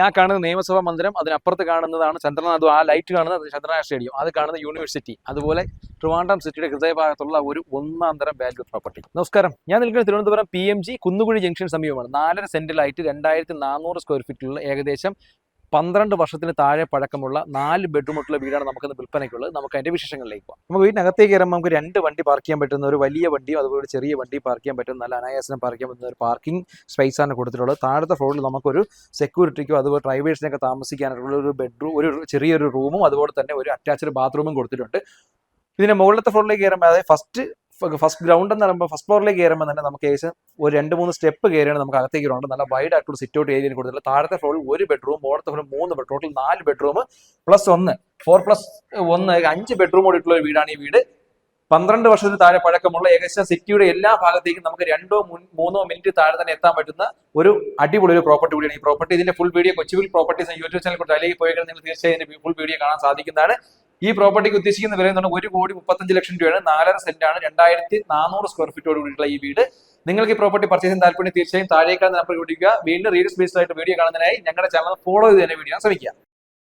ആ കാണുന്ന നിയമസഭാ മന്ദിരം, അതിനപ്പുറത്ത് കാണുന്നതാണ് ചന്ദ്രനാഥ്, ആ ലൈറ്റ് കാണുന്നത് ചന്ദ്രനാഥ് സ്റ്റേഡിയം, അത് കാണുന്ന യൂണിവേഴ്സിറ്റി, അതുപോലെ ട്രിവാൻഡ്രം സിറ്റിയുടെ ഹൃദയഭാഗത്തുള്ള ഒരു ഒന്നാം തരം വാല്യൂ പ്രോപ്പർട്ടി. നമസ്കാരം, ഞാൻ നിൽക്കുന്നത് തിരുവനന്തപുരം PMG കുന്നുകുഴി ജംഗ്ഷൻ സമീപമാണ്. 4.5 സെന്റിലായിട്ട് 2400 സ്ക്വയർ ഫീറ്റിലുള്ള ഏകദേശം 12 വർഷത്തിന് താഴെ പഴക്കമുള്ള 4 ബെഡ്റൂമുള്ള വീടാണ് നമുക്കിന്ന് വിൽപ്പനയ്ക്കുള്ളത്. നമുക്ക് അതിന്റെ വിശേഷങ്ങളിലേക്ക് പോകാം. നമുക്ക് വീടിനകത്തേക്ക് കയറുമ്പോൾ നമുക്ക് 2 വണ്ടി പാർക്ക് ചെയ്യാൻ പറ്റുന്ന ഒരു വലിയ വണ്ടിയും അതുപോലെ ചെറിയ വണ്ടി പാർക്ക് ചെയ്യാൻ പറ്റുന്ന നല്ല അനായാസനം പാർക്ക് ചെയ്യാൻ പറ്റുന്ന ഒരു പാർക്കിംഗ് സ്പേസ് ആണ് കൊടുത്തിട്ടുള്ളത്. താഴത്തെ ഫ്ലോറിൽ നമുക്കൊരു സെക്യൂരിറ്റിക്കോ അതുപോലെ ഡ്രൈവേഴ്സിനൊക്കെ താമസിക്കാനുള്ള ഒരു ബെഡ്റൂം, ഒരു ചെറിയൊരു റൂമും അതുപോലെ തന്നെ ഒരു അറ്റാച്ച്ഡ് ബാത്റൂമും കൊടുത്തിട്ടുണ്ട്. ഇതിന്റെ മുകളിലത്തെ ഫ്ലോറിലേക്ക് കയറുമ്പോൾ, അതായത് ഫസ്റ്റ് ഗ്രൗണ്ട് എന്ന് പറയുമ്പോൾ ഫസ്റ്റ് ഫ്ലോറിലേക്ക് കയറുമ്പോൾ തന്നെ നമുക്ക് ഏകദേശം ഒരു 2-3 സ്റ്റെപ്പ് കയറിയാണ് നമുക്ക് അകത്തേക്ക് കയറുന്നത്. നല്ല വൈഡ് ആയിട്ടുള്ള സിറ്റ് ഔട്ട് ഏരിയയിൽ കൊടുത്തിട്ടുള്ള താഴത്തെ ഫ്ലോറിൽ 1 ബെഡ്റൂം, മുകളിലത്തെ ഫ്ലോറിൽ 3 bedroom, total 4 bedroom plus 1 4+1 5 bedroom കൂടിയിട്ടുള്ള ഒരു വീടാണ് ഈ വീട്. 12 വർഷത്തിന് താഴെ പഴക്കമുള്ള ഏകദേശം സിറ്റിയുടെ എല്ലാ ഭാഗത്തേക്കും നമുക്ക് 2-3 മിനിറ്റ് താഴെ തന്നെ എത്താൻ പറ്റുന്ന ഒരു അടിപൊളി ഒരു പ്രോപ്പർട്ടി കൂടിയാണ് ഈ പ്രോപ്പർട്ടി. ഇതിന്റെ ഫുൾ വീഡിയോ കൊച്ചുവിൽ പ്രോപ്പർട്ടീസ് യൂട്യൂബ് ചാനൽ കൊണ്ട് അതിലേക്ക് പോയി നിങ്ങൾ തീർച്ചയായും ഫുൾ വീഡിയോ കാണാൻ സാധിക്കുന്നതാണ്. ഈ പ്രോപ്പർട്ടിക്ക് ഉദ്ദേശിക്കുന്ന വില എന്ന് പറഞ്ഞാൽ 1,35,00,000 രൂപയാണ്. 4.5 സെന്റാണ്, 2400 സ്ക്വയർ ഫീറ്റോട് കൂടിയിട്ടുള്ള ഈ വീട്. നിങ്ങൾക്ക് ഈ പ്രോപ്പർട്ടി പർച്ചേസ് ചെയ്യാൻ താല്പര്യം തീർച്ചയായും താഴേക്കാണ് നമ്പർ വിളിക്കുക. വീണ്ടും റീൽസ് ബേസ്ഡ് ആയിട്ട് വീഡിയോ കാണുന്നതിനായി ഞങ്ങളുടെ ചാനൽ ഫോളോ ചെയ്ത് തന്നെ വീഡിയോ ശ്രമിക്കുക.